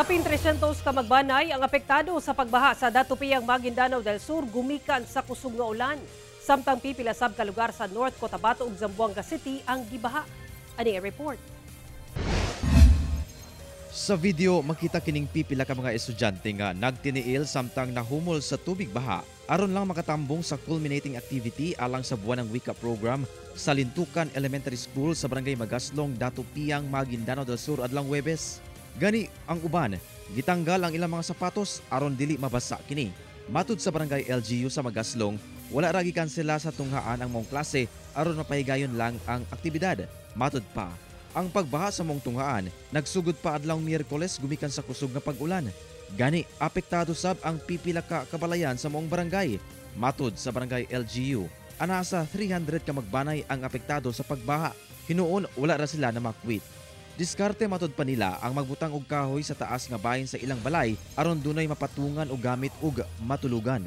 Kapin 300 ka magbanay ang apektado sa pagbaha sa Datupiyang Maguindanao del Sur gumikan sa kusog nga ulan. Samtang pipila sab ka lugar sa North Cotabato ug Zamboanga City ang gibaha. Ani ang report. Sa video, makita kining pipila ka mga estudyante nga nagtiniil samtang nahumol sa tubig baha aron lang makatambong sa culminating activity alang sa buwan ng Wika program sa Lintukan Elementary School sa Barangay Magaslong, Datupiyang, Maguindanao del Sur adlang Huwebes. Gani ang uban, gitanggal ang ilang mga sapatos aron dili mabasa kini. Matud sa Barangay LGU sa Magaslong, wala ra gikansela sa tunghaan ang mong klase aron mapahigayon lang ang aktibidad. Matud pa, ang pagbaha sa mong tunghaan nagsugod pa adlawng Miyerkules gumikan sa kusog nga pag-ulan. Gani apektado sab ang pipila ka kabalayan sa mong barangay. Matud sa Barangay LGU, ana sa 300 ka magbanay ang apektado sa pagbaha. Hinuon wala ra sila na makwit. Diskarte matud pa nila ang magbutang og kahoy sa taas nga bahin sa ilang balay aron dunay mapatungan og gamit ug matulugan.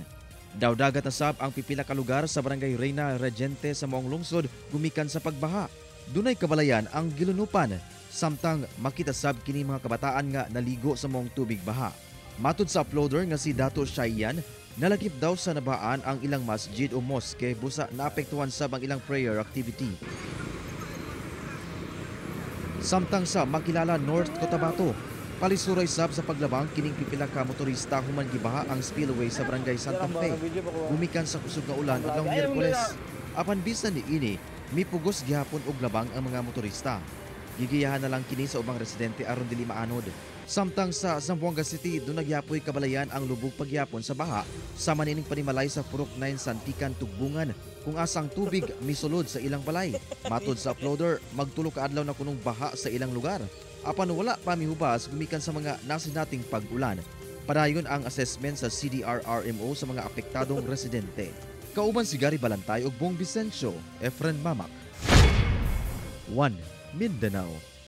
Dawdagat na sab ang pipila ka lugar sa Barangay Reyna Regente sa maong lungsod gumikan sa pagbaha. Dunay kabalayan ang gilunupan samtang makita sab kini mga kabataan nga naligo sa maong tubig baha. Matud sa uploader nga si Dato Shayan, nalagip daw sa nabaan ang ilang masjid o mosque busa naapektuhan sab ang ilang prayer activity. Samtang sa makilala North Cotabato, palisuray sab sa paglabang kining pipila ka motorista human gibaha ang spillway sa Barangay Santa Fe. Gumikan sa kusog nga ulan adlawng Miyerkules. Apan bisan niini, mipugos gihapon og labang ang mga motorista. Gigiyahan na lang kini sa ubang residente aron dili maanod. Samtang sa Zamboanga City, doon nagyapoy kabalayan ang lubog pagyapon sa baha sa manining panimalay sa Purok 9 Santikan, Tugbungan kung asang tubig misulod sa ilang balay. Matod sa uploader, magtulo ka adlaw na kunong baha sa ilang lugar. Apan wala pa mihubas gumikan sa mga nasinating pag-ulan. Padayon ang assessment sa CDRRMO sa mga apektadong residente. Kauban si Gary Balantay ug Bong Vicencio, Efren Mamak. 1 Mindanao.